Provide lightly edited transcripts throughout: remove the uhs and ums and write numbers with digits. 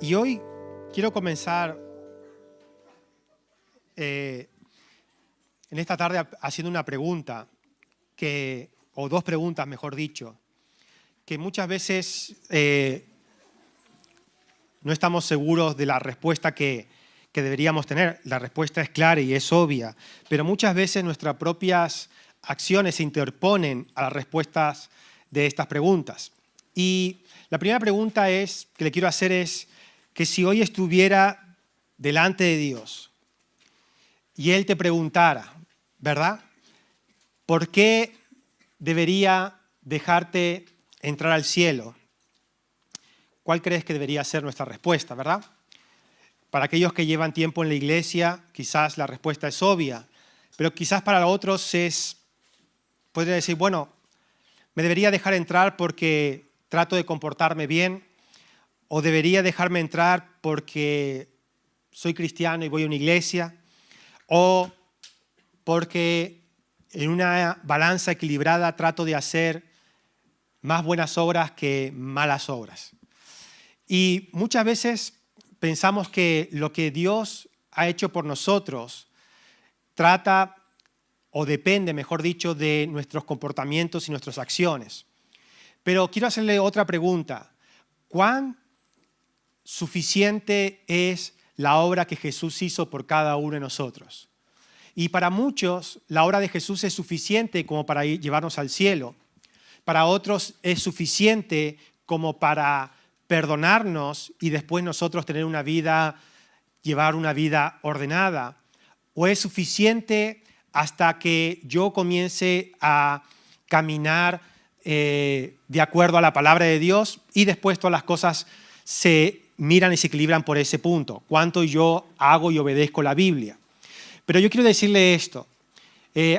Y hoy quiero comenzar en esta tarde haciendo una pregunta, o dos preguntas, mejor dicho, que muchas veces no estamos seguros de la respuesta que deberíamos tener. La respuesta es clara y es obvia, pero muchas veces nuestras propias acciones se interponen a las respuestas de estas preguntas. Y la primera pregunta que le quiero hacer es que si hoy estuviera delante de Dios y Él te preguntara, ¿verdad? ¿Por qué debería dejarte entrar al cielo? ¿Cuál crees que debería ser nuestra respuesta, verdad? Para aquellos que llevan tiempo en la iglesia, quizás la respuesta es obvia, pero quizás para otros podría decir, bueno, me debería dejar entrar porque trato de comportarme bien, o debería dejarme entrar porque soy cristiano y voy a una iglesia, o porque en una balanza equilibrada trato de hacer más buenas obras que malas obras. Y muchas veces pensamos que lo que Dios ha hecho por nosotros trata o depende, mejor dicho, de nuestros comportamientos y nuestras acciones. Pero quiero hacerle otra pregunta. ¿Cuán suficiente es la obra que Jesús hizo por cada uno de nosotros? Y para muchos, la obra de Jesús es suficiente como para llevarnos al cielo. Para otros es suficiente como para perdonarnos y después nosotros llevar una vida ordenada. O es suficiente hasta que yo comience a caminar de acuerdo a la palabra de Dios y después todas las cosas se miran y se equilibran por ese punto. Cuánto yo hago y obedezco la Biblia. Pero yo quiero decirle esto.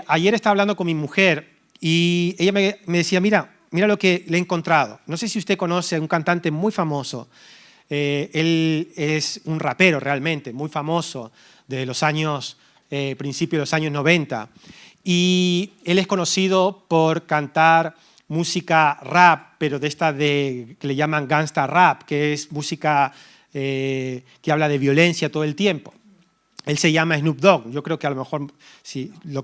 Ayer estaba hablando con mi mujer y ella me decía, mira lo que le he encontrado. No sé si usted conoce a un cantante muy famoso. Él es un rapero realmente, muy famoso, de los principios de los años 90. Y él es conocido por cantar música rap, pero de esta que le llaman gangsta rap, que es música que habla de violencia todo el tiempo. Él se llama Snoop Dogg. Yo creo que a lo mejor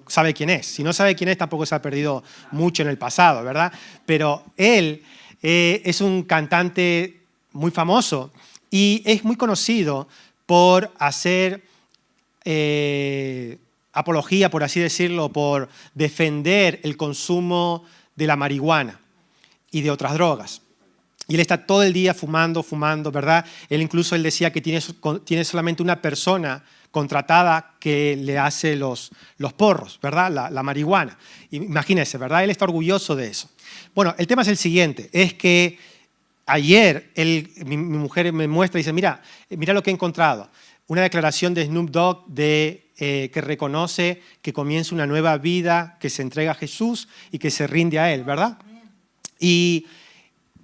sabe quién es. Si no sabe quién es, tampoco se ha perdido mucho en el pasado, ¿verdad? Pero él es un cantante muy famoso y es muy conocido por hacer apología, por así decirlo, por defender el consumo de la marihuana y de otras drogas. Y él está todo el día fumando, ¿verdad? Él decía que tiene solamente una persona contratada que le hace los porros, ¿verdad? La marihuana. Imagínense, ¿verdad? Él está orgulloso de eso. Bueno, el tema es el siguiente, es que ayer mi mujer me muestra y dice, mira lo que he encontrado. Una declaración de Snoop Dogg que reconoce que comienza una nueva vida, que se entrega a Jesús y que se rinde a Él, ¿verdad? Y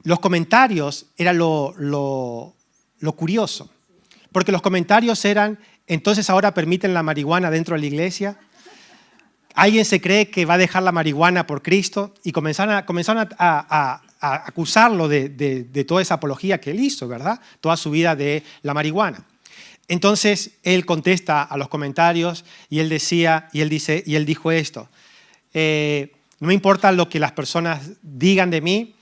los comentarios eran lo curioso, porque los comentarios eran, entonces ahora permiten la marihuana dentro de la iglesia. ¿Alguien se cree que va a dejar la marihuana por Cristo? Y comenzaron a acusarlo de toda esa apología que él hizo, ¿verdad? Toda su vida de la marihuana. Entonces él contesta a los comentarios y él dijo esto: no me importa lo que las personas digan de mí,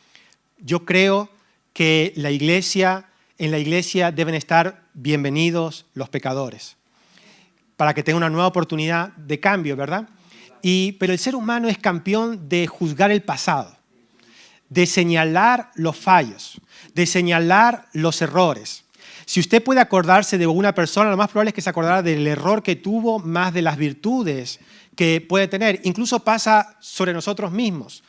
yo creo que en la iglesia deben estar bienvenidos los pecadores, para que tengan una nueva oportunidad de cambio, ¿verdad? Pero el ser humano es campeón de juzgar el pasado, de señalar los fallos, de señalar los errores. Si usted puede acordarse de una persona, lo más probable es que se acordara del error que tuvo más de las virtudes que puede tener. Incluso pasa sobre nosotros mismos.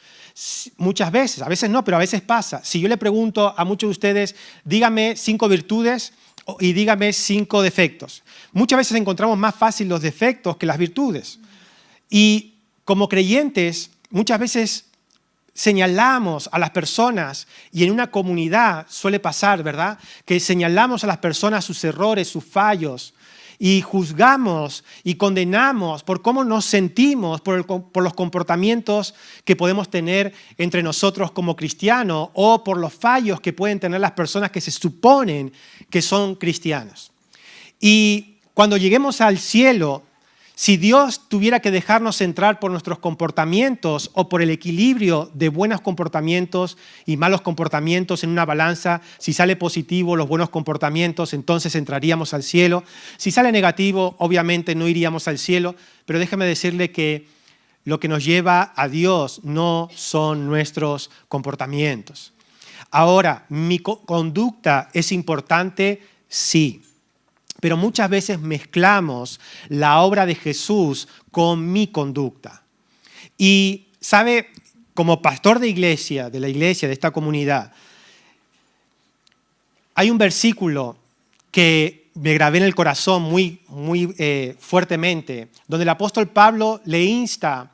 Muchas veces, a veces no, pero a veces pasa. Si yo le pregunto a muchos de ustedes, dígame 5 virtudes y dígame 5 defectos. Muchas veces encontramos más fácil los defectos que las virtudes. Y como creyentes, muchas veces señalamos a las personas, y en una comunidad suele pasar, ¿verdad? Que señalamos a las personas sus errores, sus fallos, y juzgamos y condenamos por cómo nos sentimos, por los comportamientos que podemos tener entre nosotros como cristianos o por los fallos que pueden tener las personas que se suponen que son cristianos. Y cuando lleguemos al cielo, si Dios tuviera que dejarnos entrar por nuestros comportamientos o por el equilibrio de buenos comportamientos y malos comportamientos en una balanza, si sale positivo los buenos comportamientos, entonces entraríamos al cielo. Si sale negativo, obviamente no iríamos al cielo, pero déjeme decirle que lo que nos lleva a Dios no son nuestros comportamientos. Ahora, ¿mi conducta es importante? Sí. Pero muchas veces mezclamos la obra de Jesús con mi conducta. Y, ¿sabe? Como pastor de la iglesia, de esta comunidad, hay un versículo que me grabé en el corazón muy fuertemente, donde el apóstol Pablo le insta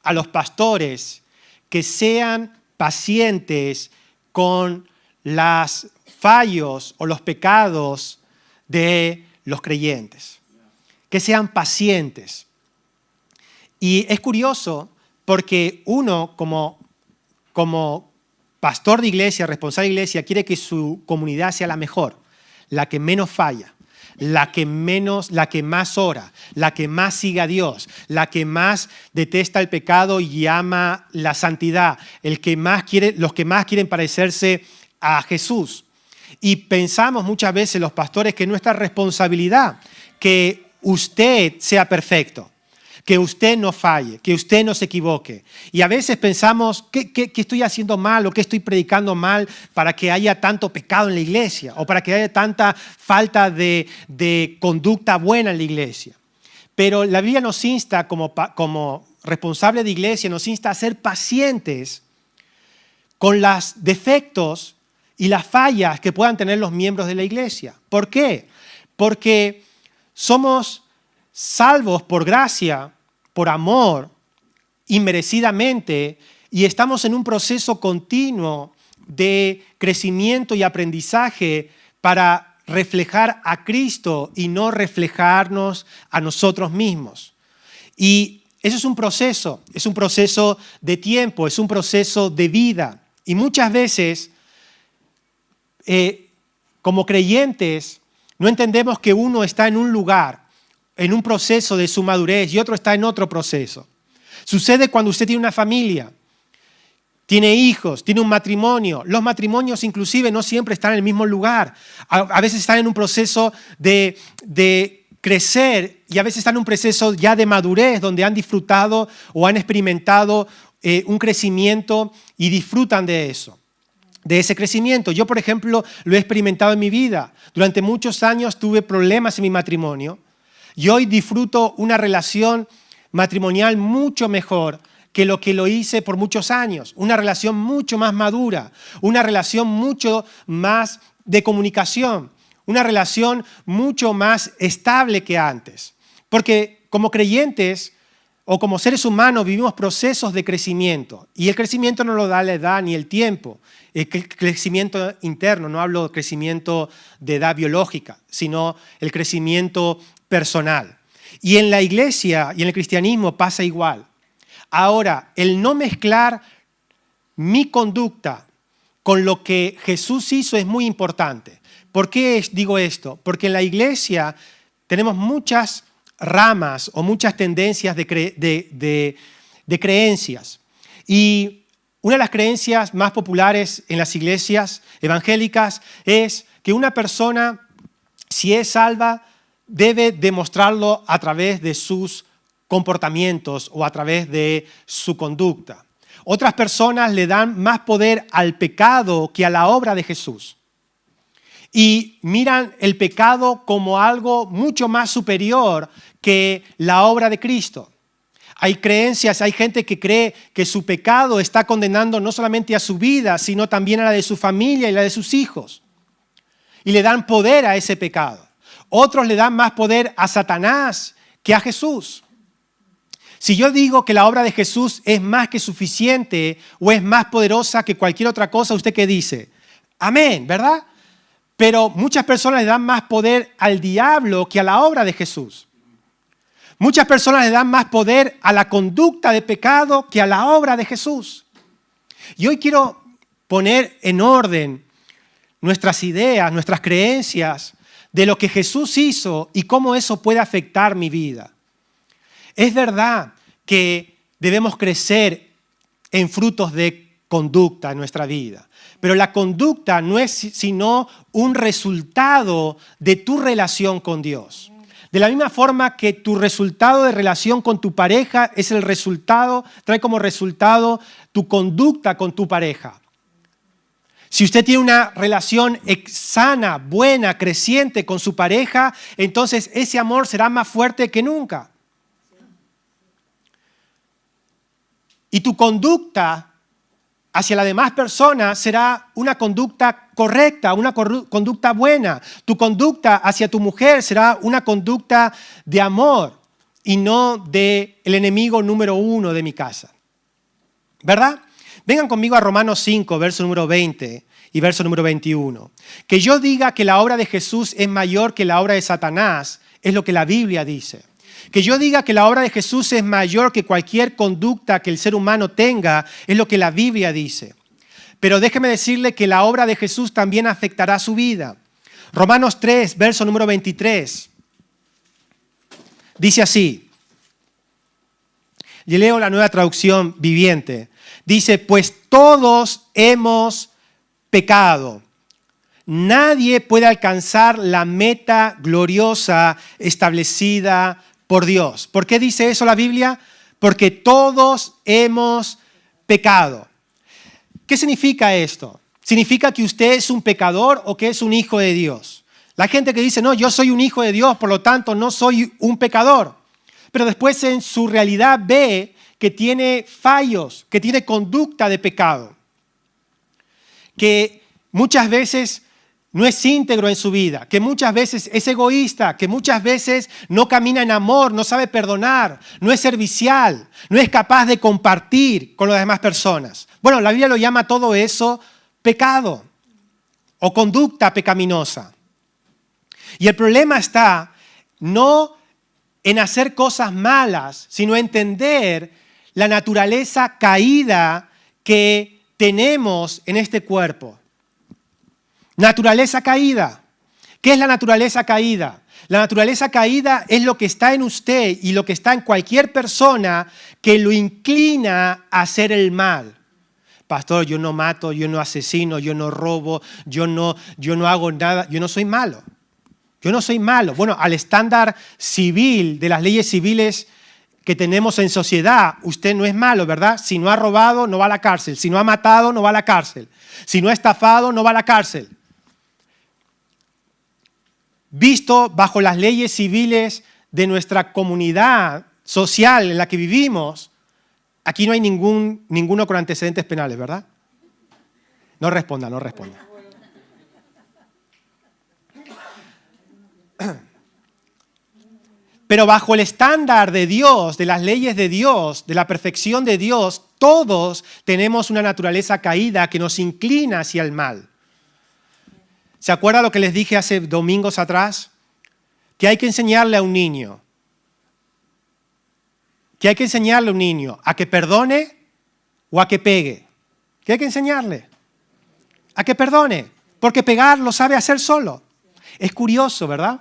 a los pastores que sean pacientes con los fallos o los pecados de los creyentes, que sean pacientes. Y es curioso porque uno como pastor de iglesia, responsable de iglesia, quiere que su comunidad sea la mejor, la que menos falla, la que más ora, la que más sigue a Dios, la que más detesta el pecado y ama la santidad, los que más quieren parecerse a Jesús. Y pensamos muchas veces los pastores que es nuestra responsabilidad que usted sea perfecto, que usted no falle, que usted no se equivoque. Y a veces pensamos, ¿qué estoy haciendo mal o qué estoy predicando mal para que haya tanto pecado en la iglesia o para que haya tanta falta de conducta buena en la iglesia? Pero la Biblia nos insta, como responsable de iglesia, nos insta a ser pacientes con los defectos y las fallas que puedan tener los miembros de la iglesia. ¿Por qué? Porque somos salvos por gracia, por amor, inmerecidamente, y estamos en un proceso continuo de crecimiento y aprendizaje para reflejar a Cristo y no reflejarnos a nosotros mismos. Y eso es un proceso de tiempo, es un proceso de vida. Y muchas veces como creyentes, no entendemos que uno está en un lugar, en un proceso de su madurez y otro está en otro proceso. Sucede cuando usted tiene una familia, tiene hijos, tiene un matrimonio. Los matrimonios inclusive no siempre están en el mismo lugar. A veces están en un proceso de crecer y a veces están en un proceso ya de madurez donde han disfrutado o han experimentado un crecimiento y disfrutan de eso. De ese crecimiento. Yo, por ejemplo, lo he experimentado en mi vida. Durante muchos años tuve problemas en mi matrimonio y hoy disfruto una relación matrimonial mucho mejor que lo hice por muchos años. Una relación mucho más madura, una relación mucho más de comunicación, una relación mucho más estable que antes. Porque como creyentes o como seres humanos vivimos procesos de crecimiento y el crecimiento no lo da la edad ni el tiempo. El crecimiento interno, no hablo de crecimiento de edad biológica, sino el crecimiento personal. Y en la iglesia y en el cristianismo pasa igual. Ahora, el no mezclar mi conducta con lo que Jesús hizo es muy importante. ¿Por qué digo esto? Porque en la iglesia tenemos muchas ramas o muchas tendencias de creencias. Y una de las creencias más populares en las iglesias evangélicas es que una persona, si es salva, debe demostrarlo a través de sus comportamientos o a través de su conducta. Otras personas le dan más poder al pecado que a la obra de Jesús. Y miran el pecado como algo mucho más superior que la obra de Cristo. Hay creencias, hay gente que cree que su pecado está condenando no solamente a su vida, sino también a la de su familia y la de sus hijos. Y le dan poder a ese pecado. Otros le dan más poder a Satanás que a Jesús. Si yo digo que la obra de Jesús es más que suficiente o es más poderosa que cualquier otra cosa, ¿usted qué dice? Amén, ¿verdad? Pero muchas personas le dan más poder al diablo que a la obra de Jesús. Muchas personas le dan más poder a la conducta de pecado que a la obra de Jesús. Y hoy quiero poner en orden nuestras ideas, nuestras creencias de lo que Jesús hizo y cómo eso puede afectar mi vida. Es verdad que debemos crecer en frutos de conducta en nuestra vida, pero la conducta no es sino un resultado de tu relación con Dios. De la misma forma que tu resultado de relación con tu pareja es el resultado, trae como resultado tu conducta con tu pareja. Si usted tiene una relación sana, buena, creciente con su pareja, entonces ese amor será más fuerte que nunca. Y tu conducta hacia las demás personas será una conducta correcta, una conducta buena. Tu conducta hacia tu mujer será una conducta de amor y no del enemigo número 1 de mi casa. ¿Verdad? Vengan conmigo a Romanos 5, verso número 20 y verso número 21. Que yo diga que la obra de Jesús es mayor que la obra de Satanás es lo que la Biblia dice. Que yo diga que la obra de Jesús es mayor que cualquier conducta que el ser humano tenga es lo que la Biblia dice. Pero déjeme decirle que la obra de Jesús también afectará su vida. Romanos 3, verso número 23. Dice así. Y leo la Nueva Traducción Viviente. Dice, pues todos hemos pecado. Nadie puede alcanzar la meta gloriosa establecida por Dios. ¿Por qué dice eso la Biblia? Porque todos hemos pecado. ¿Qué significa esto? ¿Significa que usted es un pecador o que es un hijo de Dios? La gente que dice, no, yo soy un hijo de Dios, por lo tanto no soy un pecador. Pero después en su realidad ve que tiene fallos, que tiene conducta de pecado, que muchas veces no es íntegro en su vida, que muchas veces es egoísta, que muchas veces no camina en amor, no sabe perdonar, no es servicial, no es capaz de compartir con las demás personas. Bueno, la Biblia lo llama todo eso pecado o conducta pecaminosa. Y el problema está no en hacer cosas malas, sino entender la naturaleza caída que tenemos en este cuerpo. Naturaleza caída. ¿Qué es la naturaleza caída? La naturaleza caída es lo que está en usted y lo que está en cualquier persona que lo inclina a hacer el mal. Pastor, yo no mato, yo no asesino, yo no robo, yo no hago nada, yo no soy malo. Yo no soy malo. Bueno, al estándar civil de las leyes civiles que tenemos en sociedad, usted no es malo, ¿verdad? Si no ha robado, no va a la cárcel. Si no ha matado, no va a la cárcel. Si no ha estafado, no va a la cárcel. Visto bajo las leyes civiles de nuestra comunidad social en la que vivimos, aquí no hay ninguno con antecedentes penales, ¿verdad? No responda, no responda. Pero bajo el estándar de Dios, de las leyes de Dios, de la perfección de Dios, todos tenemos una naturaleza caída que nos inclina hacia el mal. ¿Se acuerda lo que les dije hace domingos atrás? Que hay que enseñarle a un niño. Que hay que enseñarle a un niño a que perdone o a que pegue. ¿Qué hay que enseñarle? A que perdone, porque pegar lo sabe hacer solo. Es curioso, ¿verdad?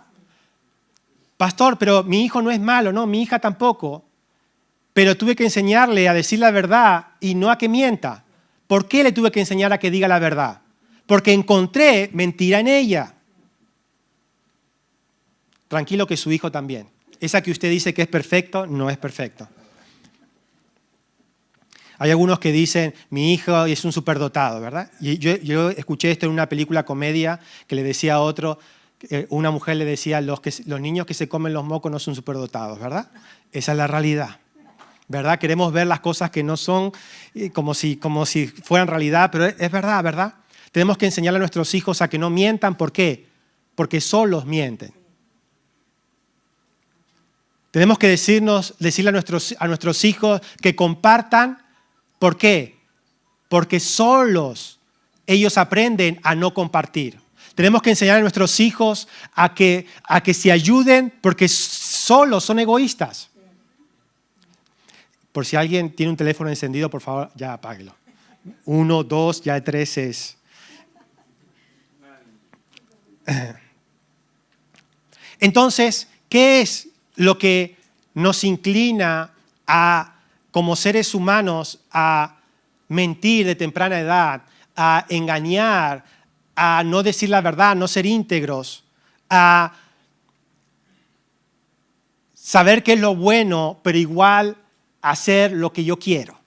Pastor, pero mi hijo no es malo, no, mi hija tampoco. Pero tuve que enseñarle a decir la verdad y no a que mienta. ¿Por qué le tuve que enseñar a que diga la verdad? Porque encontré mentira en ella. Tranquilo que su hijo también. Esa que usted dice que es perfecto, no es perfecto. Hay algunos que dicen, mi hijo es un superdotado, ¿verdad? Y yo escuché esto en una película comedia que le decía a otro, una mujer le decía, los niños que se comen los mocos no son superdotados, ¿verdad? Esa es la realidad, ¿verdad? Queremos ver las cosas que no son como si fueran realidad, pero es verdad, ¿verdad? Tenemos que enseñarle a nuestros hijos a que no mientan. ¿Por qué? Porque solos mienten. Tenemos que decirle a nuestros hijos que compartan. ¿Por qué? Porque solos ellos aprenden a no compartir. Tenemos que enseñar a nuestros hijos a que se ayuden porque solos son egoístas. Por si alguien tiene un teléfono encendido, por favor, ya apáguelo. 1, 2, ya 3 es. Entonces, ¿qué es lo que nos inclina como seres humanos a mentir de temprana edad, a engañar, a no decir la verdad, no ser íntegros, a saber qué es lo bueno, pero igual hacer lo que yo quiero?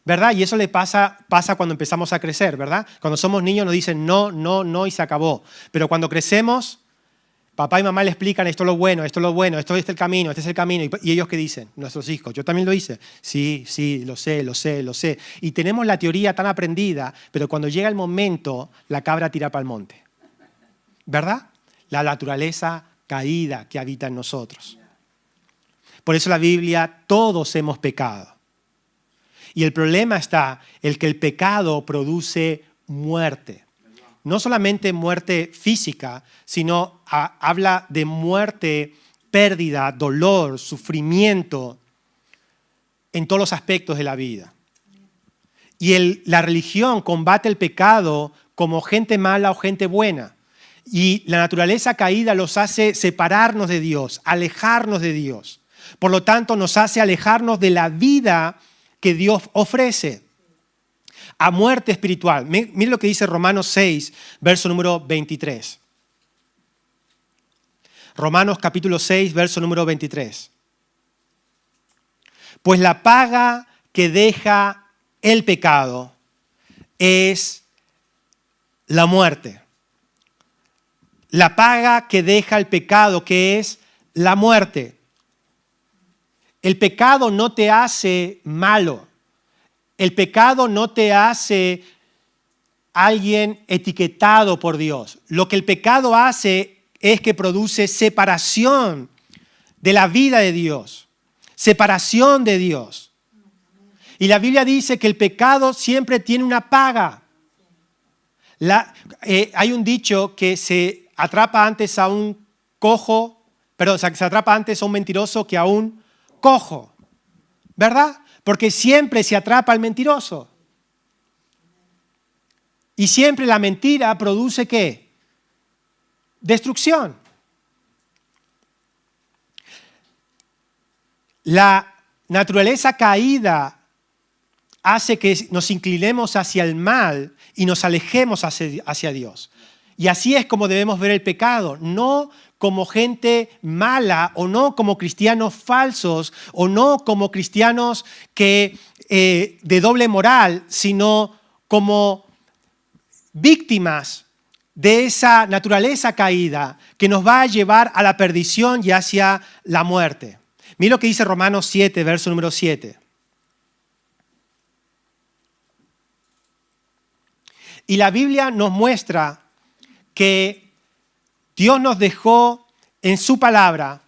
¿Verdad? Y eso le pasa cuando empezamos a crecer, ¿verdad? Cuando somos niños nos dicen no, no, no y se acabó. Pero cuando crecemos, papá y mamá le explican esto es lo bueno, esto es lo bueno, esto es el camino, este es el camino. ¿Y ellos qué dicen? Nuestros hijos. Yo también lo hice. Sí, sí, lo sé, lo sé, lo sé. Y tenemos la teoría tan aprendida, pero cuando llega el momento, la cabra tira para el monte. ¿Verdad? La naturaleza caída que habita en nosotros. Por eso la Biblia, todos hemos pecado. Y el problema está en que el pecado produce muerte. No solamente muerte física, sino habla de muerte, pérdida, dolor, sufrimiento en todos los aspectos de la vida. Y la religión combate el pecado como gente mala o gente buena. Y la naturaleza caída los hace separarnos de Dios, alejarnos de Dios. Por lo tanto, nos hace alejarnos de la vida que Dios ofrece, a muerte espiritual. Mire lo que dice Romanos 6, verso número 23. Romanos capítulo 6, verso número 23. Pues la paga que deja el pecado es la muerte. La paga que deja el pecado, que es la muerte. El pecado no te hace malo. El pecado no te hace alguien etiquetado por Dios. Lo que el pecado hace es que produce separación de la vida de Dios. Separación de Dios. Y la Biblia dice que el pecado siempre tiene una paga. Hay un dicho que se atrapa antes a un cojo, que se atrapa antes a un mentiroso que a un cojo, ¿verdad? Porque siempre se atrapa al mentiroso. Y siempre la mentira produce ¿qué? Destrucción. La naturaleza caída hace que nos inclinemos hacia el mal y nos alejemos hacia Dios. Y así es como debemos ver el pecado, no como gente mala o no como cristianos falsos o no como cristianos de doble moral, sino como víctimas de esa naturaleza caída que nos va a llevar a la perdición y hacia la muerte. Mira lo que dice Romanos 7, verso número 7. Y la Biblia nos muestra que Dios nos dejó en su palabra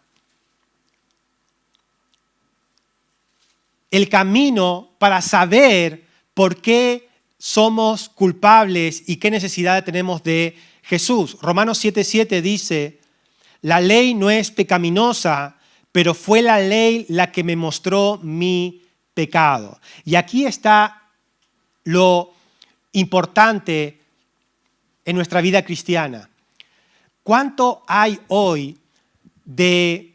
el camino para saber por qué somos culpables y qué necesidad tenemos de Jesús. Romanos 7:7 dice, la ley no es pecaminosa, pero fue la ley la que me mostró mi pecado. Y aquí está lo importante en nuestra vida cristiana. ¿Cuánto hay hoy de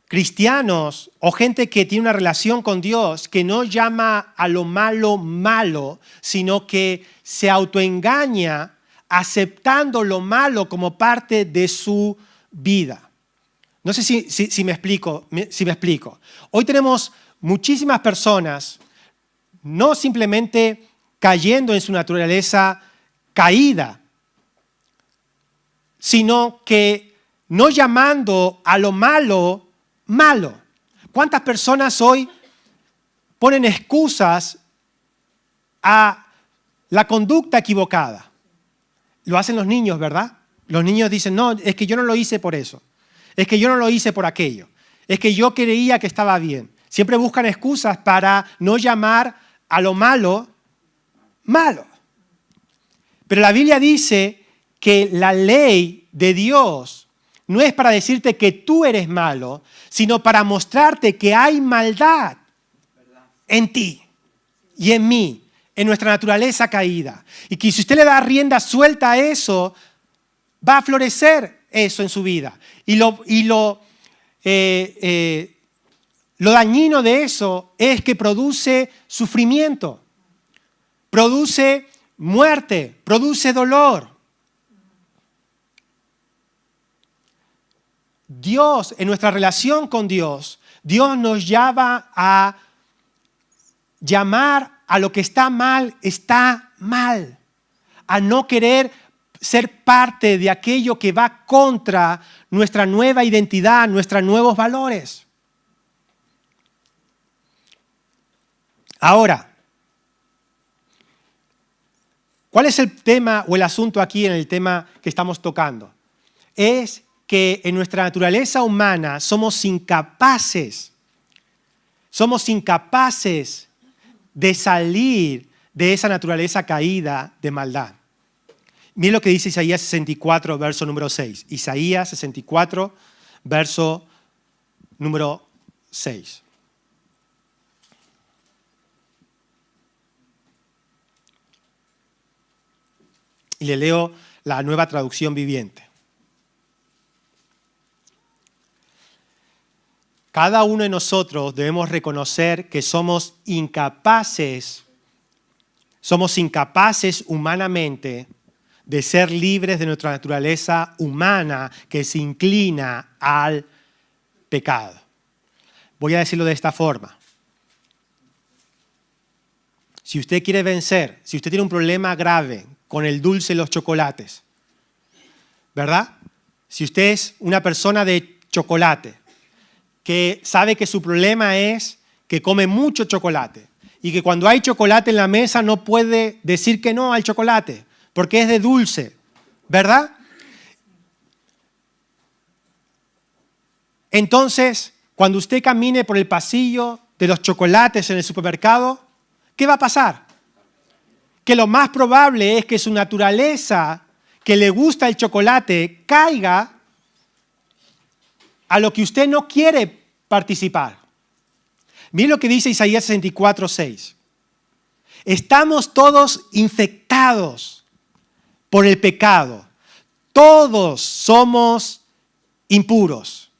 cristianos o gente que tiene una relación con Dios que no llama a lo malo malo, sino que se autoengaña aceptando lo malo como parte de su vida? No sé si me explico. Hoy tenemos muchísimas personas no simplemente cayendo en su naturaleza caída, sino que no llamando a lo malo, malo. ¿Cuántas personas hoy ponen excusas a la conducta equivocada? Lo hacen los niños, ¿verdad? Los niños dicen, no, es que yo no lo hice por eso. Es que yo no lo hice por aquello. Es que yo creía que estaba bien. Siempre buscan excusas para no llamar a lo malo, malo. Pero la Biblia dice que la ley de Dios no es para decirte que tú eres malo, sino para mostrarte que hay maldad en ti y en mí, en nuestra naturaleza caída. Y que si usted le da rienda suelta a eso, va a florecer eso en su vida. Y lo dañino de eso es que produce sufrimiento, produce muerte, produce dolor. Dios, en nuestra relación con Dios, Dios nos llama a llamar a lo que está mal, a no querer ser parte de aquello que va contra nuestra nueva identidad, nuestros nuevos valores. Ahora, ¿cuál es el tema o el asunto aquí en el tema que estamos tocando? Es que en nuestra naturaleza humana somos incapaces de salir de esa naturaleza caída de maldad. Miren lo que dice Isaías 64, verso número 6. Isaías 64, verso número 6. Y le leo la Nueva Traducción Viviente. Cada uno de nosotros debemos reconocer que somos incapaces humanamente de ser libres de nuestra naturaleza humana que se inclina al pecado. Voy a decirlo de esta forma. Si usted quiere vencer, si usted tiene un problema grave con el dulce y los chocolates, ¿verdad? Si usted es una persona de chocolate, que sabe que su problema es que come mucho chocolate y que cuando hay chocolate en la mesa no puede decir que no al chocolate porque es de dulce, ¿verdad? Entonces, cuando usted camine por el pasillo de los chocolates en el supermercado, ¿qué va a pasar? Que lo más probable es que su naturaleza, que le gusta el chocolate, caiga a lo que usted no quiere participar. Miren lo que dice Isaías 64, 6. Estamos todos infectados por el pecado. Todos somos impuros.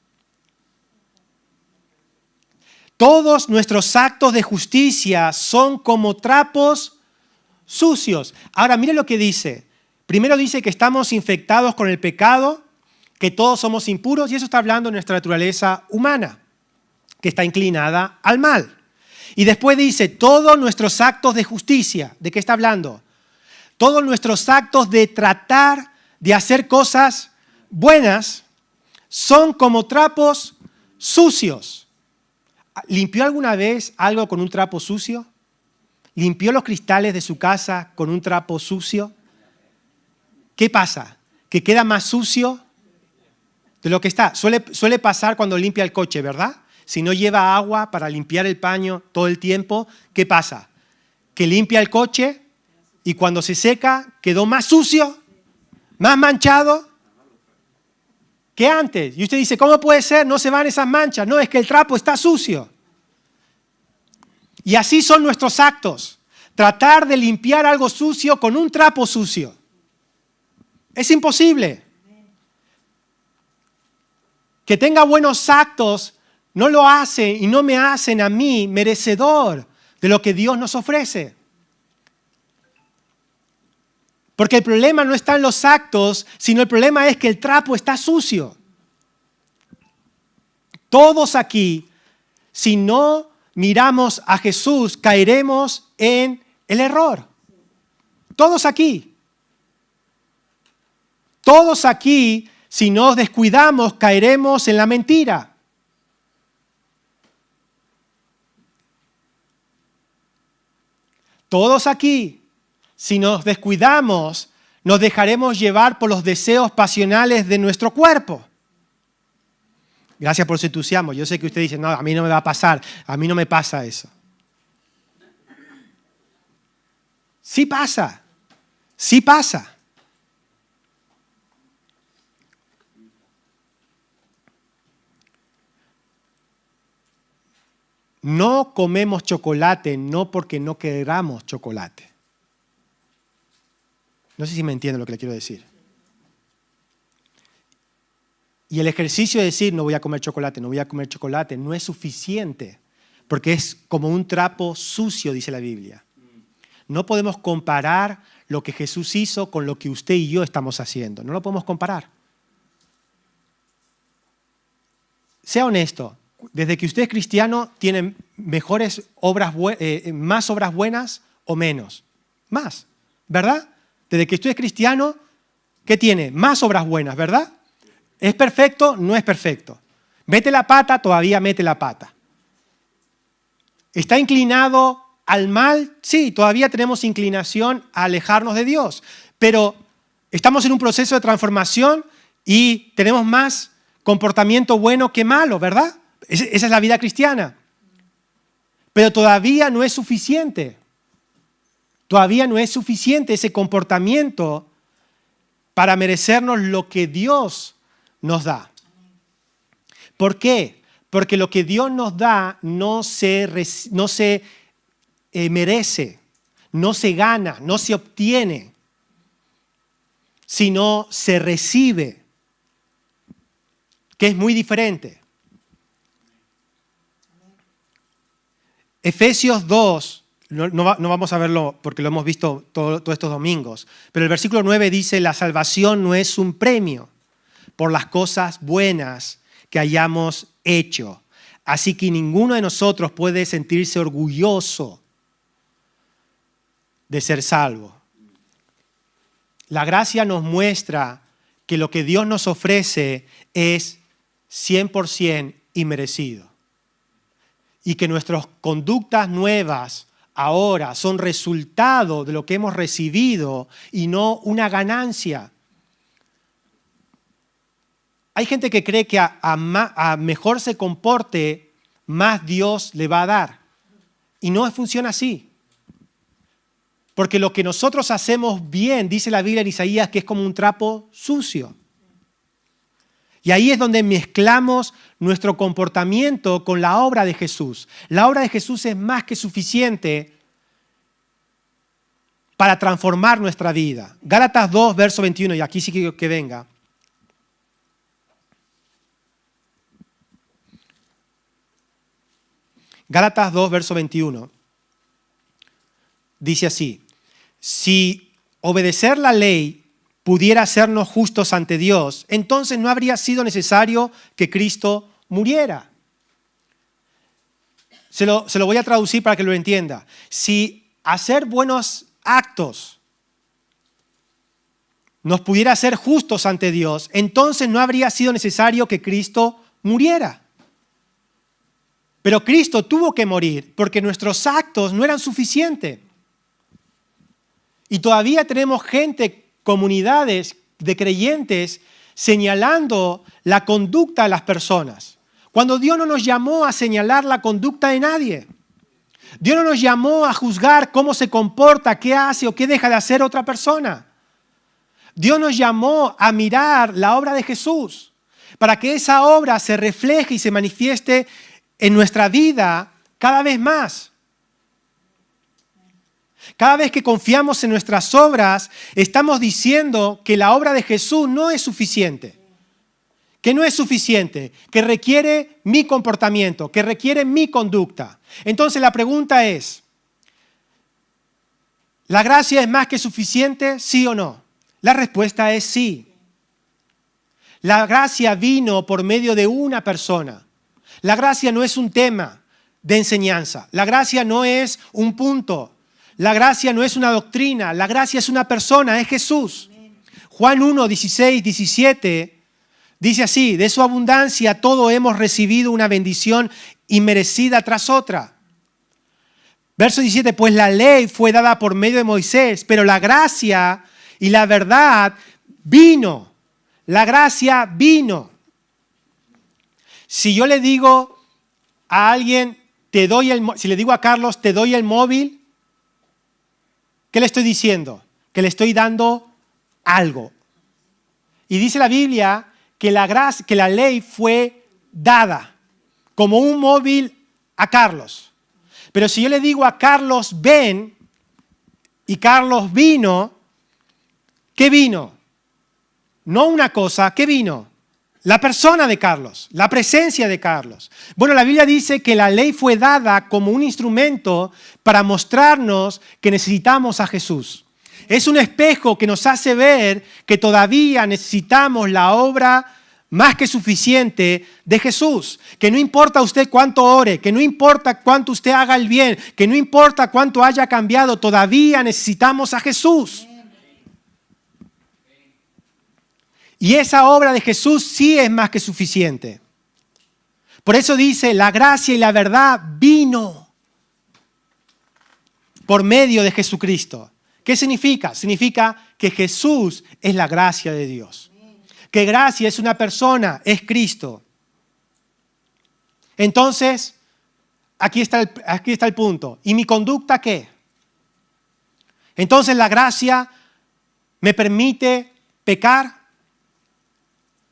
Todos nuestros actos de justicia son como trapos sucios. Ahora, miren lo que dice. Primero dice que estamos infectados con el pecado, que todos somos impuros, y eso está hablando de nuestra naturaleza humana, que está inclinada al mal. Y después dice, todos nuestros actos de justicia, ¿de qué está hablando? Todos nuestros actos de tratar de hacer cosas buenas son como trapos sucios. ¿Limpió alguna vez algo con un trapo sucio? ¿Limpió los cristales de su casa con un trapo sucio? ¿Qué pasa? ¿Que queda más sucio de lo que está? Suele pasar cuando limpia el coche, ¿verdad? Si no lleva agua para limpiar el paño todo el tiempo, ¿qué pasa? Que limpia el coche y cuando se seca quedó más sucio, más manchado que antes. Y usted dice, ¿cómo puede ser? No se van esas manchas. No, es que el trapo está sucio. Y así son nuestros actos. Tratar de limpiar algo sucio con un trapo sucio. Es imposible. Que tenga buenos actos no lo hace y no me hacen a mí merecedor de lo que Dios nos ofrece. Porque el problema no está en los actos, sino el problema es que el trapo está sucio. Todos aquí, si no miramos a Jesús, caeremos en el error. Todos aquí. Todos aquí, si nos descuidamos, caeremos en la mentira. Todos aquí, si nos descuidamos, nos dejaremos llevar por los deseos pasionales de nuestro cuerpo. Gracias por su entusiasmo. Yo sé que usted dice, no, a mí no me va a pasar, a mí no me pasa eso. Sí pasa. Sí pasa. No comemos chocolate no porque no queramos chocolate. No sé si me entienden lo que le quiero decir. Y el ejercicio de decir no voy a comer chocolate, no voy a comer chocolate, no es suficiente, porque es como un trapo sucio, dice la Biblia. No podemos comparar lo que Jesús hizo con lo que usted y yo estamos haciendo. No lo podemos comparar. Sea honesto, desde que usted es cristiano, ¿tiene más obras buenas o menos? Más, ¿verdad? Desde que usted es cristiano, ¿qué tiene? Más obras buenas, ¿verdad? ¿Es perfecto? No es perfecto. ¿Mete la pata? Todavía mete la pata. ¿Está inclinado al mal? Sí, todavía tenemos inclinación a alejarnos de Dios. Pero estamos en un proceso de transformación y tenemos más comportamiento bueno que malo, ¿verdad? Esa es la vida cristiana. Pero todavía no es suficiente. Todavía no es suficiente ese comportamiento para merecernos lo que Dios nos da. ¿Por qué? Porque lo que Dios nos da no se merece, no se gana, no se obtiene, sino se recibe, que es muy diferente. Efesios 2, no vamos a verlo porque lo hemos visto todos estos domingos, pero el versículo 9 dice, la salvación no es un premio por las cosas buenas que hayamos hecho. Así que ninguno de nosotros puede sentirse orgulloso de ser salvo. La gracia nos muestra que lo que Dios nos ofrece es 100% inmerecido. Y que nuestras conductas nuevas ahora son resultado de lo que hemos recibido y no una ganancia. Hay gente que cree que a mejor se comporte, más Dios le va a dar. Y no funciona así. Porque lo que nosotros hacemos bien, dice la Biblia en Isaías, que es como un trapo sucio. Y ahí es donde mezclamos nuestro comportamiento con la obra de Jesús. La obra de Jesús es más que suficiente para transformar nuestra vida. Gálatas 2, verso 21, y aquí sí quiero que venga. Gálatas 2, verso 21, dice así, si obedecer la ley pudiera hacernos justos ante Dios, entonces no habría sido necesario que Cristo muriera. Se lo voy a traducir para que lo entienda. Si hacer buenos actos nos pudiera hacer justos ante Dios, entonces no habría sido necesario que Cristo muriera. Pero Cristo tuvo que morir porque nuestros actos no eran suficientes. Y todavía tenemos gente, comunidades de creyentes señalando la conducta de las personas. Cuando Dios no nos llamó a señalar la conducta de nadie. Dios no nos llamó a juzgar cómo se comporta, qué hace o qué deja de hacer otra persona. Dios nos llamó a mirar la obra de Jesús para que esa obra se refleje y se manifieste en nuestra vida cada vez más. Cada vez que confiamos en nuestras obras, estamos diciendo que la obra de Jesús no es suficiente. Que no es suficiente, que requiere mi comportamiento, que requiere mi conducta. Entonces la pregunta es, ¿la gracia es más que suficiente, sí o no? La respuesta es sí. La gracia vino por medio de una persona. La gracia no es un tema de enseñanza. La gracia no es un punto. La gracia no es una doctrina. La gracia es una persona, es Jesús. Juan 1, 16, 17 dice así, de su abundancia todo hemos recibido una bendición inmerecida tras otra. Verso 17, pues la ley fue dada por medio de Moisés, pero la gracia y la verdad vino. La gracia vino. Si yo le digo a alguien, si le digo a Carlos, te doy el móvil, ¿qué le estoy diciendo? que le estoy dando algo. Y dice la Biblia que la ley fue dada como un móvil a Carlos. Pero si yo le digo a Carlos, ven, y Carlos vino, ¿qué vino? No una cosa, ¿qué vino? La persona de Carlos, la presencia de Carlos. Bueno, la Biblia dice que la ley fue dada como un instrumento para mostrarnos que necesitamos a Jesús. Es un espejo que nos hace ver que todavía necesitamos la obra más que suficiente de Jesús. Que no importa usted cuánto ore, que no importa cuánto usted haga el bien, que no importa cuánto haya cambiado, todavía necesitamos a Jesús. Y esa obra de Jesús sí es más que suficiente. Por eso dice, la gracia y la verdad vino por medio de Jesucristo. ¿Qué significa? Significa que Jesús es la gracia de Dios. Que gracia es una persona, es Cristo. Entonces, aquí está el punto. ¿Y mi conducta qué? Entonces, ¿la gracia me permite pecar?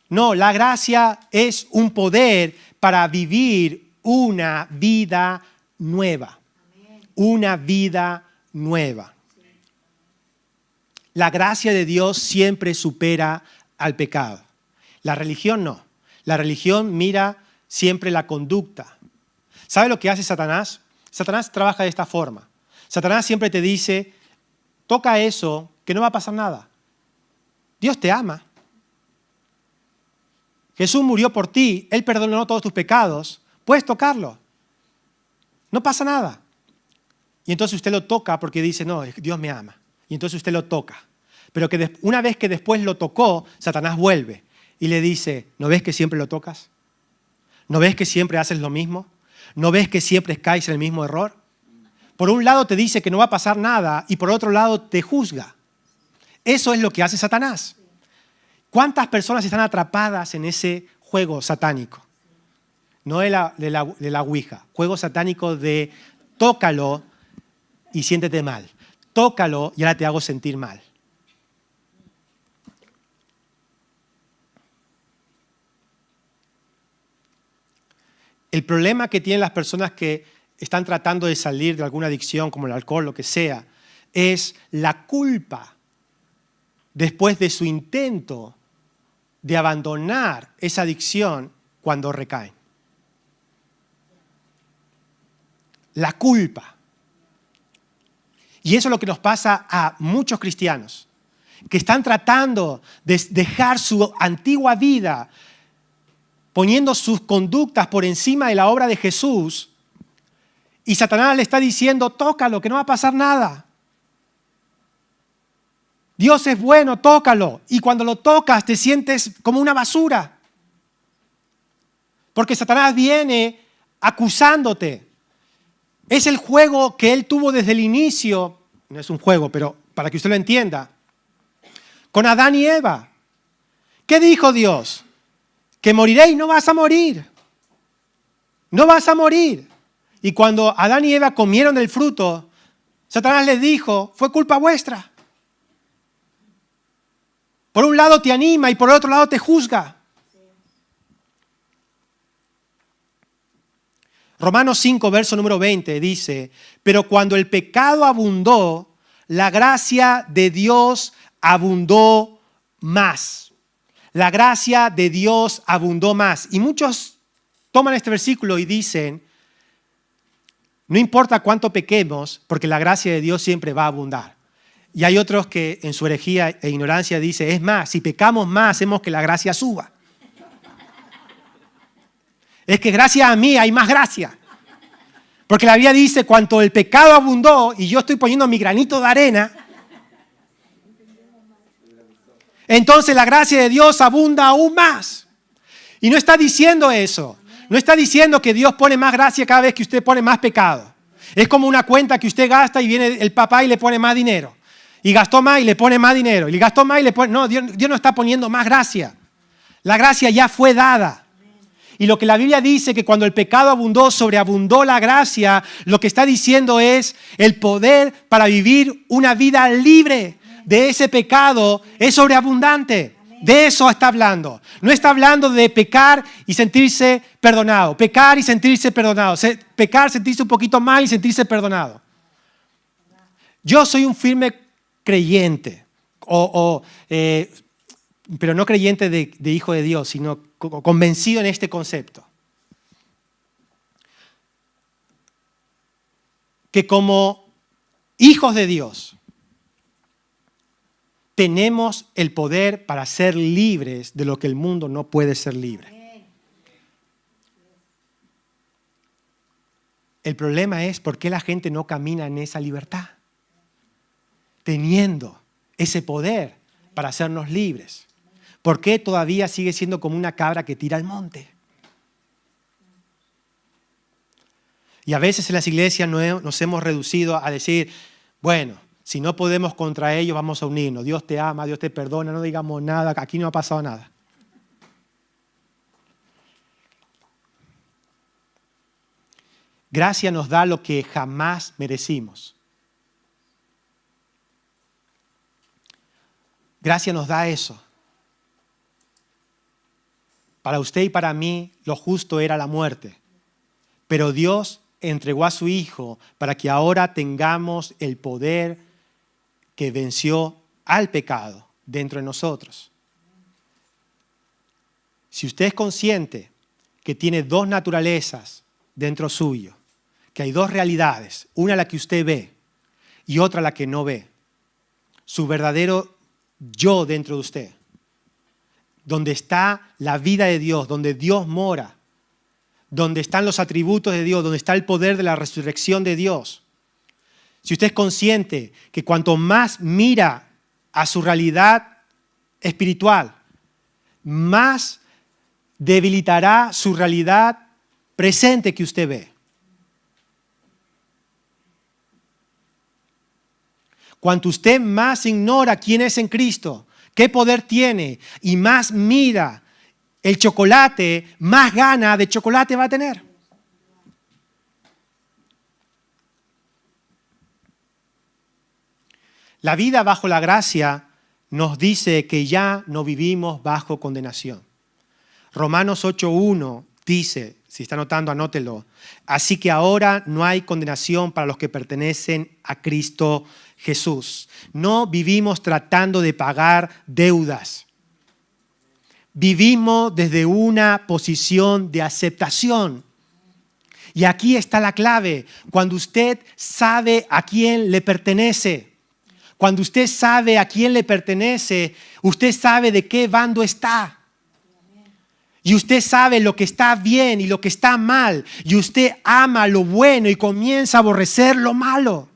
No, la gracia es un poder para vivir una vida nueva. Una vida nueva. La gracia de Dios siempre supera al pecado. La religión no. La religión mira siempre la conducta. ¿Sabe lo que hace Satanás? Satanás trabaja de esta forma. Satanás siempre te dice, toca eso, que no va a pasar nada. Dios te ama. Jesús murió por ti, Él perdonó todos tus pecados, puedes tocarlo. No pasa nada. Y entonces usted lo toca porque dice, no, Dios me ama. Y entonces usted lo toca. Pero que una vez que después lo tocó, Satanás vuelve y le dice, ¿no ves que siempre lo tocas? ¿No ves que siempre haces lo mismo? ¿No ves que siempre caes en el mismo error? Por un lado te dice que no va a pasar nada y por otro lado te juzga. Eso es lo que hace Satanás. ¿Cuántas personas están atrapadas en ese juego satánico? No de la ouija, juego satánico de tócalo y siéntete mal. Tócalo y ahora te hago sentir mal. El problema que tienen las personas que están tratando de salir de alguna adicción, como el alcohol, lo que sea, es la culpa después de su intento de abandonar esa adicción cuando recaen. La culpa. Y eso es lo que nos pasa a muchos cristianos, que están tratando de dejar su antigua vida, poniendo sus conductas por encima de la obra de Jesús, y Satanás le está diciendo, tócalo, que no va a pasar nada. Dios es bueno, tócalo. Y cuando lo tocas te sientes como una basura. Porque Satanás viene acusándote. Es el juego que él tuvo desde el inicio, no es un juego, pero para que usted lo entienda, con Adán y Eva. ¿Qué dijo Dios? Que moriréis, no vas a morir. No vas a morir. Y cuando Adán y Eva comieron del fruto, Satanás les dijo, fue culpa vuestra. Por un lado te anima y por otro lado te juzga. Romanos 5, verso número 20 dice, pero cuando el pecado abundó, la gracia de Dios abundó más. La gracia de Dios abundó más. Y muchos toman este versículo y dicen, no importa cuánto pequemos, porque la gracia de Dios siempre va a abundar. Y hay otros que en su herejía e ignorancia dicen, es más, si pecamos más, hacemos que la gracia suba. Es que gracias a mí hay más gracia. Porque la Biblia dice, cuanto el pecado abundó, y yo estoy poniendo mi granito de arena, entonces la gracia de Dios abunda aún más. Y no está diciendo eso. No está diciendo que Dios pone más gracia cada vez que usted pone más pecado. Es como una cuenta que usted gasta y viene el papá y le pone más dinero. Y gastó más y le pone más dinero. Y gastó más y le pone... No, Dios no está poniendo más gracia. La gracia ya fue dada. Y lo que la Biblia dice que cuando el pecado abundó, sobreabundó la gracia, lo que está diciendo es el poder para vivir una vida libre. de ese pecado es sobreabundante. De eso está hablando. No está hablando de pecar y sentirse perdonado. Pecar y sentirse perdonado. Pecar, sentirse un poquito mal y sentirse perdonado. Yo soy un firme creyente, pero no creyente de hijo de Dios, sino convencido en este concepto. Que como hijos de Dios, tenemos el poder para ser libres de lo que el mundo no puede ser libre. El problema es por qué la gente no camina en esa libertad, teniendo ese poder para hacernos libres. ¿Por qué todavía sigue siendo como una cabra que tira al monte? Y a veces en las iglesias nos hemos reducido a decir, bueno, si no podemos contra ellos, vamos a unirnos. Dios te ama, Dios te perdona, no digamos nada, aquí no ha pasado nada. Gracia nos da lo que jamás merecimos. Gracia nos da eso. Para usted y para mí, lo justo era la muerte. Pero Dios entregó a su Hijo para que ahora tengamos el poder que venció al pecado dentro de nosotros. Si usted es consciente que tiene dos naturalezas dentro suyo, que hay dos realidades, una la que usted ve y otra la que no ve, su verdadero yo dentro de usted, donde está la vida de Dios, donde Dios mora, donde están los atributos de Dios, donde está el poder de la resurrección de Dios. Si usted es consciente que cuanto más mira a su realidad espiritual, más debilitará su realidad presente que usted ve. Cuanto usted más ignora quién es en Cristo, qué poder tiene y más mira el chocolate, más gana de chocolate va a tener. La vida bajo la gracia nos dice que ya no vivimos bajo condenación. Romanos 8:1 dice, si está anotando, anótelo. Así que ahora no hay condenación para los que pertenecen a Cristo Jesús. No vivimos tratando de pagar deudas. Vivimos desde una posición de aceptación. Y aquí está la clave. Cuando usted sabe a quién le pertenece, cuando usted sabe a quién le pertenece, usted sabe de qué bando está. Y usted sabe lo que está bien y lo que está mal. Y usted ama lo bueno y comienza a aborrecer lo malo.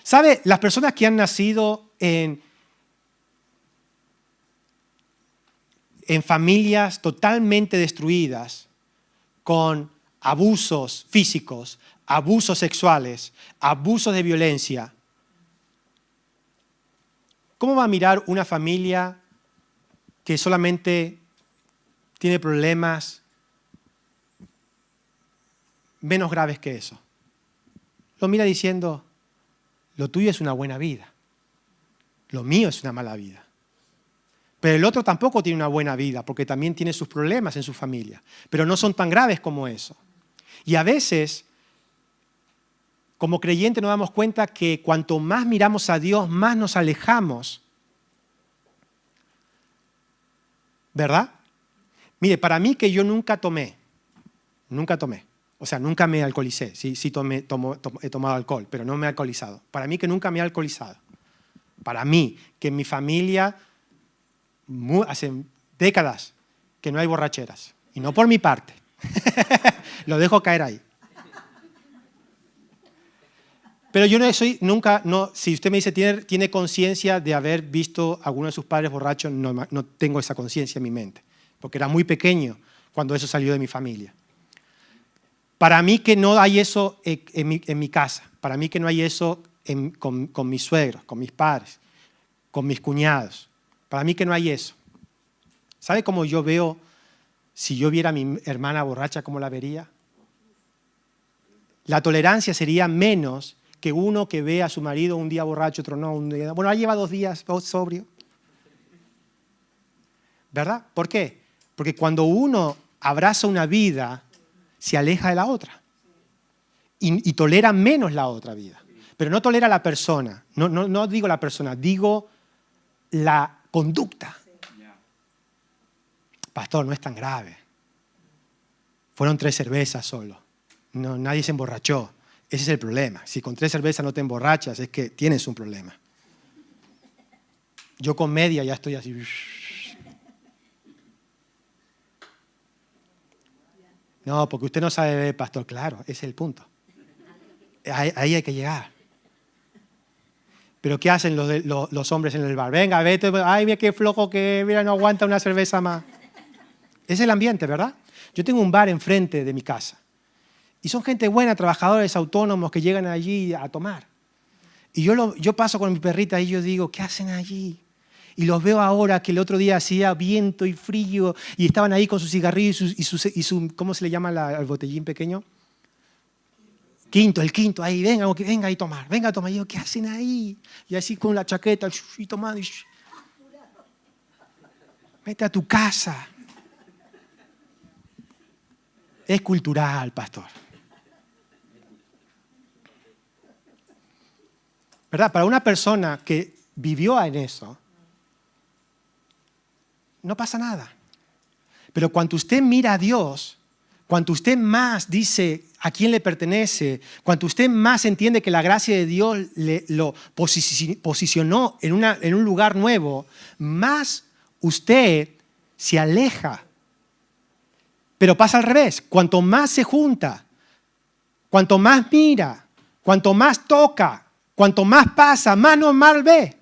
¿Sabe? Las personas que han nacido en familias totalmente destruidas, con abusos físicos, abusos sexuales, abusos de violencia, ¿cómo va a mirar una familia que solamente tiene problemas menos graves que eso? Lo mira diciendo, lo tuyo es una buena vida, lo mío es una mala vida. Pero el otro tampoco tiene una buena vida porque también tiene sus problemas en su familia, pero no son tan graves como eso. Y a veces, como creyentes nos damos cuenta que cuanto más miramos a Dios, más nos alejamos. ¿Verdad? Mire, para mí que yo nunca tomé. O sea, nunca me alcoholicé. Sí he tomado alcohol, pero no me he alcoholizado. Para mí que nunca me he alcoholizado. Para mí, que en mi familia hace décadas que no hay borracheras. Y no por mi parte. Lo dejo caer ahí. Pero yo no soy, nunca, no, si usted me dice, ¿tiene conciencia de haber visto a alguno de sus padres borrachos? No tengo esa conciencia en mi mente, porque era muy pequeño cuando eso salió de mi familia. Para mí que no hay eso en mi casa, para mí que no hay eso con mis suegros, con mis padres, con mis cuñados, para mí que no hay eso. ¿Sabe cómo yo veo, si yo viera a mi hermana borracha, cómo la vería? La tolerancia sería menos que uno que ve a su marido un día borracho, otro no, bueno, lleva 2 días sobrio. ¿Verdad? ¿Por qué? Porque cuando uno abraza una vida, se aleja de la otra. Y tolera menos la otra vida. Pero no tolera la persona. No digo la persona, digo la conducta. Pastor, no es tan grave. Fueron 3 cervezas solo. No, nadie se emborrachó. Ese es el problema. Si con 3 cervezas no te emborrachas, es que tienes un problema. Yo con media ya estoy así. No, porque usted no sabe beber, pastor. Claro, ese es el punto. Ahí hay que llegar. Pero ¿qué hacen los hombres en el bar? Venga, vete. Ay, mira qué flojo que mira, no aguanta una cerveza más. Es el ambiente, ¿verdad? Yo tengo un bar enfrente de mi casa. Y son gente buena, trabajadores autónomos que llegan allí a tomar. Y yo paso con mi perrita y yo digo, ¿qué hacen allí? Y los veo ahora que el otro día hacía viento y frío y estaban ahí con sus cigarrillos y su ¿cómo se le llama al botellín pequeño? El quinto, ahí, venga a tomar. Y yo, ¿qué hacen ahí? Y así con la chaqueta y tomando. Vete a tu casa. Es cultural, pastor. ¿Verdad? Para una persona que vivió en eso, no pasa nada. Pero cuando usted mira a Dios, cuando usted más dice a quién le pertenece, cuando usted más entiende que la gracia de Dios lo posicionó en un lugar nuevo, más usted se aleja. Pero pasa al revés. Cuanto más se junta, cuanto más mira, cuanto más toca, cuanto más pasa, más normal ve.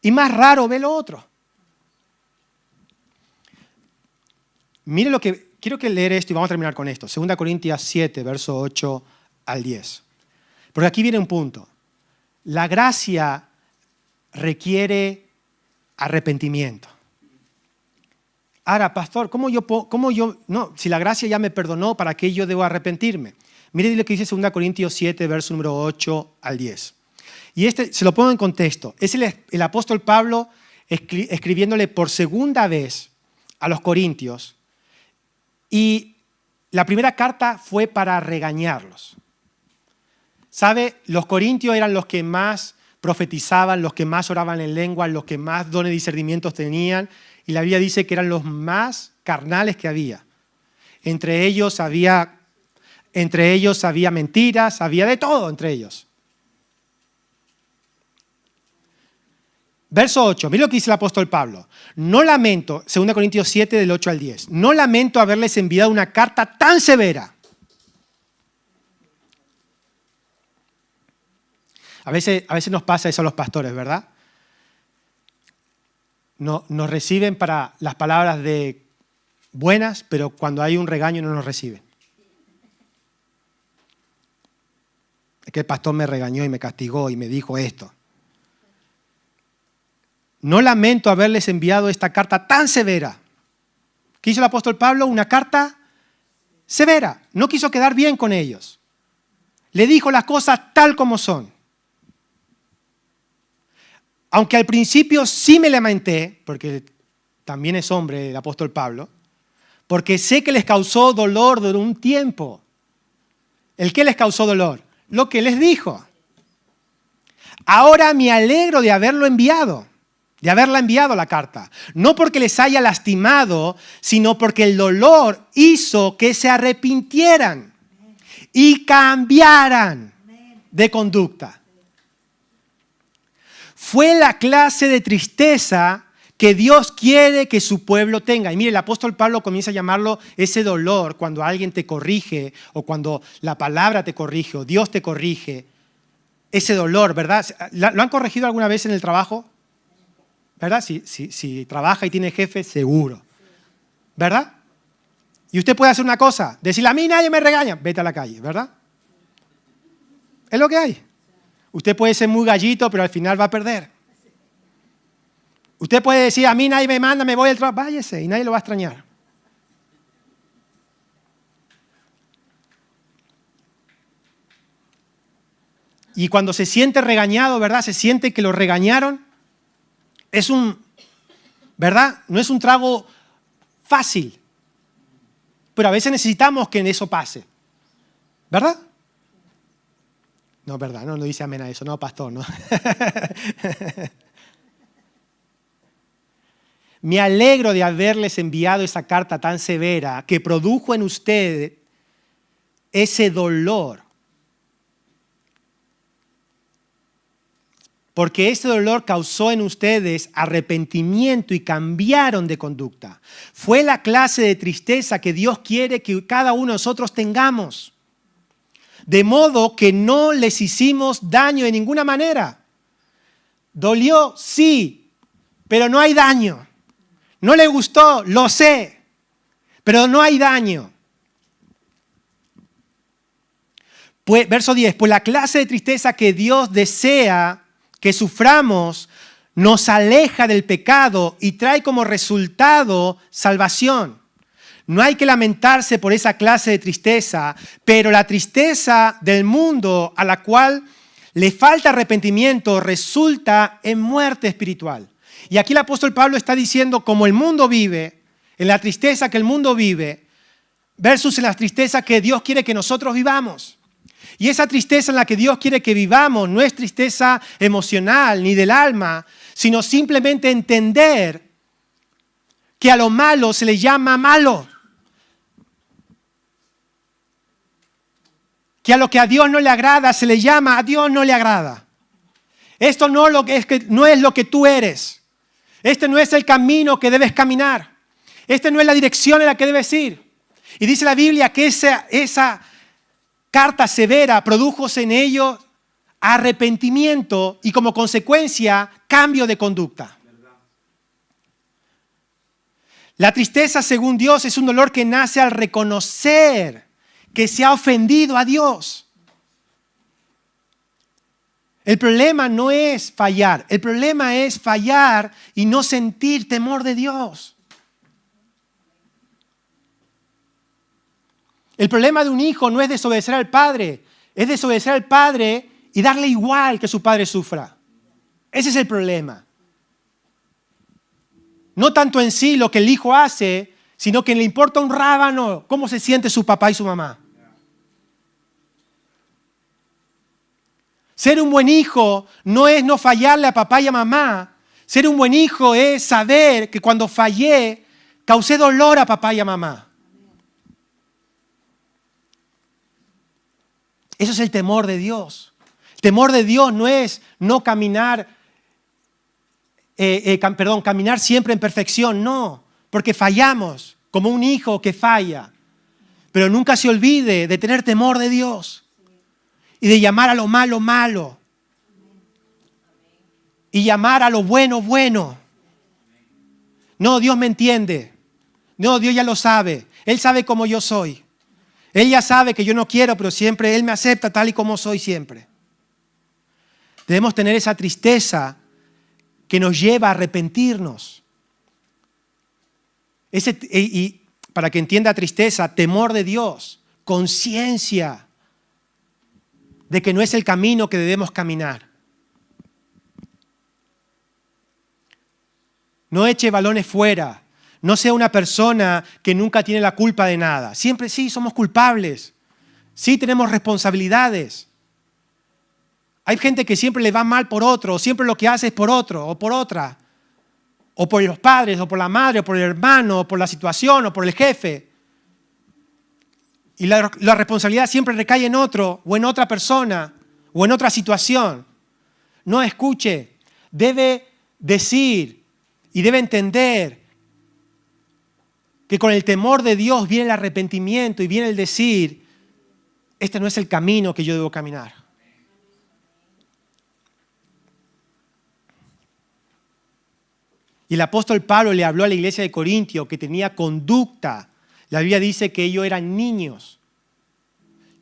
Y más raro ve lo otro. Mire lo que... Quiero que leer esto y vamos a terminar con esto. 2 Corintios 7, verso 8 al 10. Porque aquí viene un punto. La gracia requiere arrepentimiento. Ahora, pastor, no, si la gracia ya me perdonó, ¿para qué yo debo arrepentirme? Mire lo que dice 2 Corintios 7, verso número 8 al 10. Y se lo pongo en contexto. Es el apóstol Pablo escribiéndole por segunda vez a los corintios. Y la primera carta fue para regañarlos. ¿Sabe? Los corintios eran los que más profetizaban, los que más oraban en lengua, los que más dones de discernimientos tenían. Y la Biblia dice que eran los más carnales que había. Entre ellos había mentiras, había de todo entre ellos. Verso 8, mira lo que dice el apóstol Pablo. No lamento, 2 Corintios 7, del 8 al 10, no lamento haberles enviado una carta tan severa. A veces nos pasa eso a los pastores, ¿verdad? Nos reciben para las palabras de buenas, pero cuando hay un regaño no nos reciben. Es que el pastor me regañó y me castigó y me dijo esto. No lamento haberles enviado esta carta tan severa. ¿Qué hizo el apóstol Pablo? Una carta severa. No quiso quedar bien con ellos. Le dijo las cosas tal como son. Aunque al principio sí me lamenté, porque también es hombre el apóstol Pablo, porque sé que les causó dolor durante un tiempo. ¿El qué les causó dolor? Lo que les dijo. Ahora me alegro de haberla enviado la carta. No porque les haya lastimado, sino porque el dolor hizo que se arrepintieran y cambiaran de conducta. Fue la clase de tristeza que Dios quiere que su pueblo tenga. Y mire, el apóstol Pablo comienza a llamarlo ese dolor cuando alguien te corrige o cuando la palabra te corrige o Dios te corrige. Ese dolor, ¿verdad? ¿Lo han corregido alguna vez en el trabajo? ¿Verdad? Si trabaja y tiene jefe, seguro. ¿Verdad? Y usted puede hacer una cosa, decirle a mí nadie me regaña, vete a la calle, ¿verdad? Es lo que hay. Usted puede ser muy gallito, pero al final va a perder. Usted puede decir, a mí nadie me manda, me voy al trabajo, váyase y nadie lo va a extrañar. Y cuando se siente regañado, ¿verdad? Se siente que lo regañaron. ¿Verdad? No es un trago fácil. Pero a veces necesitamos que eso pase. ¿Verdad? No, ¿verdad? No dice amén a eso. No, pastor, no. Me alegro de haberles enviado esa carta tan severa que produjo en ustedes ese dolor. Porque ese dolor causó en ustedes arrepentimiento y cambiaron de conducta. Fue la clase de tristeza que Dios quiere que cada uno de nosotros tengamos. De modo que no les hicimos daño de ninguna manera. Dolió, sí, pero no hay daño. No le gustó, lo sé, pero no hay daño. Pues, verso 10, pues la clase de tristeza que Dios desea que suframos nos aleja del pecado y trae como resultado salvación. No hay que lamentarse por esa clase de tristeza, pero la tristeza del mundo a la cual le falta arrepentimiento resulta en muerte espiritual. Y aquí el apóstol Pablo está diciendo como el mundo vive, en la tristeza que el mundo vive, versus en la tristeza que Dios quiere que nosotros vivamos. Y esa tristeza en la que Dios quiere que vivamos no es tristeza emocional ni del alma, sino simplemente entender que a lo malo se le llama malo. Que a lo que a Dios no le agrada se le llama a Dios no le agrada. Esto no es lo que tú eres. Este no es el camino que debes caminar. Este no es la dirección en la que debes ir. Y dice la Biblia que esa carta severa produjo en ellos arrepentimiento y como consecuencia cambio de conducta. La tristeza, según Dios, es un dolor que nace al reconocer que se ha ofendido a Dios. El problema no es fallar, el problema es fallar y no sentir temor de Dios. El problema de un hijo no es desobedecer al padre, es desobedecer al padre y darle igual que su padre sufra. Ese es el problema. No tanto en sí lo que el hijo hace, sino que le importa un rábano cómo se siente su papá y su mamá. Ser un buen hijo no es no fallarle a papá y a mamá. Ser un buen hijo es saber que cuando fallé, causé dolor a papá y a mamá. Eso es el temor de Dios. El temor de Dios no es no caminar, caminar siempre en perfección, no, porque fallamos, como un hijo que falla. Pero nunca se olvide de tener temor de Dios y de llamar a lo malo, malo. Y llamar a lo bueno, bueno. No, Dios me entiende. No, Dios ya lo sabe. Él sabe cómo yo soy. Él ya sabe que yo no quiero, pero siempre Él me acepta tal y como soy siempre. Debemos tener esa tristeza que nos lleva a arrepentirnos. Y para que entienda tristeza, temor de Dios, conciencia de que no es el camino que debemos caminar. No eche balones fuera. No sea una persona que nunca tiene la culpa de nada. Siempre sí, somos culpables. Sí, tenemos responsabilidades. Hay gente que siempre le va mal por otro, o siempre lo que hace es por otro o por otra. O por los padres, o por la madre, o por el hermano, o por la situación, o por el jefe. Y la responsabilidad siempre recae en otro, o en otra persona, o en otra situación. No escuche. Debe decir y debe entender que con el temor de Dios viene el arrepentimiento y viene el decir, este no es el camino que yo debo caminar. Y el apóstol Pablo le habló a la iglesia de Corintio que tenía conducta. La Biblia dice que ellos eran niños,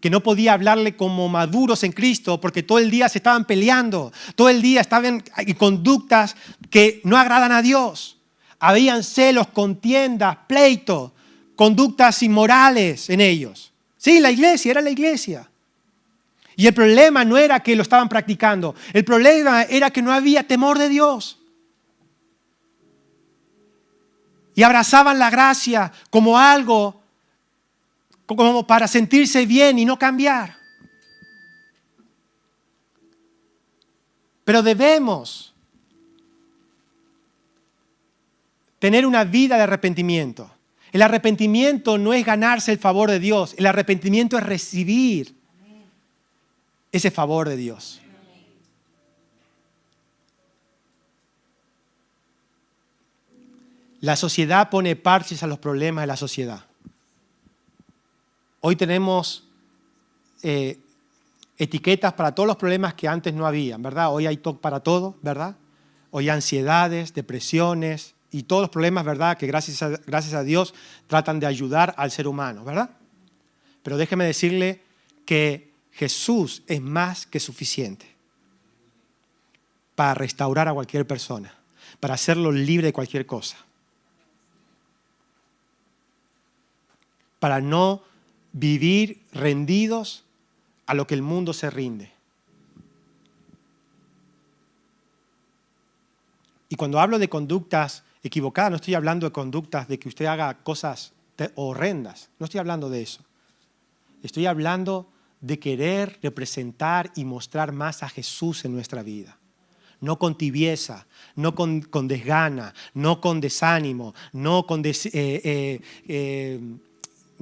que no podía hablarle como maduros en Cristo porque todo el día se estaban peleando, todo el día estaban en conductas que no agradan a Dios. Habían celos, contiendas, pleitos, conductas inmorales en ellos. Sí, la iglesia, era la iglesia. Y el problema no era que lo estaban practicando. El problema era que no había temor de Dios. Y abrazaban la gracia como algo, como para sentirse bien y no cambiar. Pero debemos tener una vida de arrepentimiento. El arrepentimiento no es ganarse el favor de Dios. El arrepentimiento es recibir ese favor de Dios. La sociedad pone parches a los problemas de la sociedad. Hoy tenemos etiquetas para todos los problemas que antes no había, ¿verdad? Hoy hay TOC para todo, ¿verdad? Hoy hay ansiedades, depresiones y todos los problemas, ¿verdad? Que gracias a Dios tratan de ayudar al ser humano, ¿verdad? Pero déjeme decirle que Jesús es más que suficiente para restaurar a cualquier persona, para hacerlo libre de cualquier cosa, para no vivir rendidos a lo que el mundo se rinde. Y cuando hablo de conductas equivocadas, no estoy hablando de conductas de que usted haga cosas horrendas, no estoy hablando de eso. Estoy hablando de querer representar y mostrar más a Jesús en nuestra vida. No con tibieza, no con desgana, no con desánimo, no con... no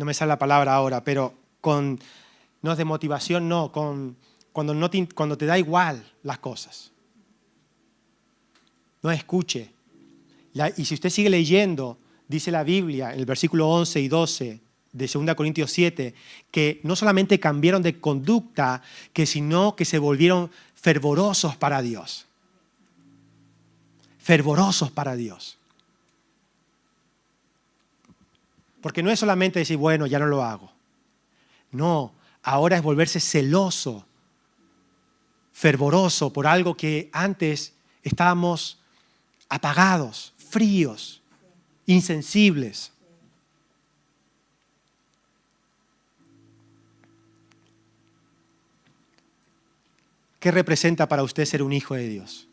me sale la palabra ahora, pero con... No es de motivación, no, cuando te da igual las cosas. No escuche. Y si usted sigue leyendo, dice la Biblia en el versículo 11 y 12 de 2 Corintios 7, que no solamente cambiaron de conducta, sino que se volvieron fervorosos para Dios. Fervorosos para Dios. Porque no es solamente decir, bueno, ya no lo hago. No, ahora es volverse celoso, fervoroso por algo que antes estábamos apagados, fríos, insensibles. ¿Qué representa para usted ser un hijo de Dios?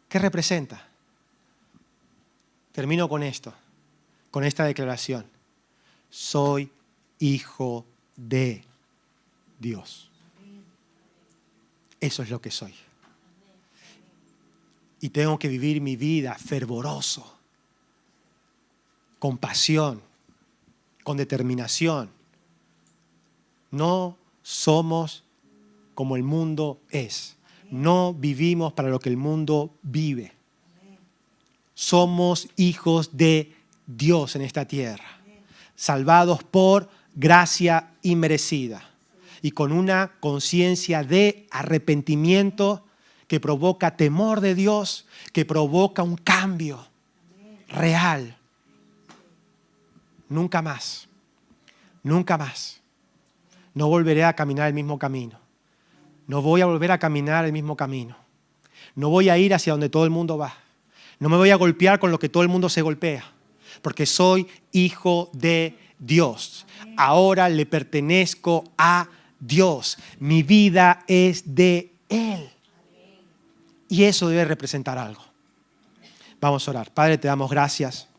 ¿Qué representa? Termino con esto, con esta declaración. Soy hijo de Dios. Eso es lo que soy. Y tengo que vivir mi vida fervoroso, con pasión, con determinación. No somos como el mundo es. No vivimos para lo que el mundo vive. Somos hijos de Dios en esta tierra, salvados por gracia inmerecida y con una conciencia de arrepentimiento que provoca temor de Dios, que provoca un cambio real. Nunca más, nunca más. No volveré a caminar el mismo camino. No voy a volver a caminar el mismo camino. No voy a ir hacia donde todo el mundo va. No me voy a golpear con lo que todo el mundo se golpea. Porque soy hijo de Dios. Ahora le pertenezco a Dios. Mi vida es de Él. Y eso debe representar algo. Vamos a orar. Padre, te damos gracias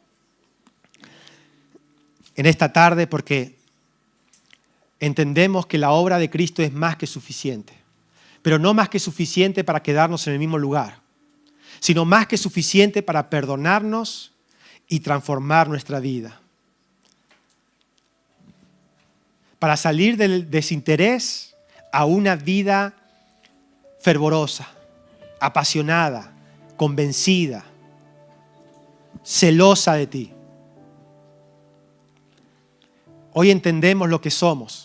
en esta tarde porque entendemos que la obra de Cristo es más que suficiente. Pero no más que suficiente para quedarnos en el mismo lugar, sino más que suficiente para perdonarnos y transformar nuestra vida. Para salir del desinterés a una vida fervorosa, apasionada, convencida, celosa de ti. Hoy entendemos lo que somos.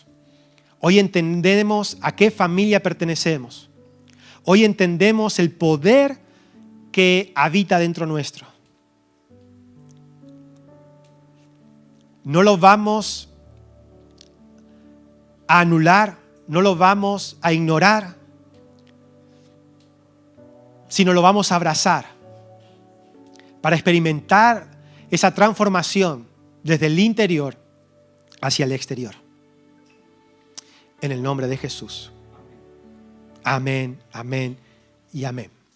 Hoy entendemos a qué familia pertenecemos. Hoy entendemos el poder que habita dentro nuestro. No lo vamos a anular, no lo vamos a ignorar, sino lo vamos a abrazar para experimentar esa transformación desde el interior hacia el exterior. en el nombre de Jesús. Amén, amén y amén.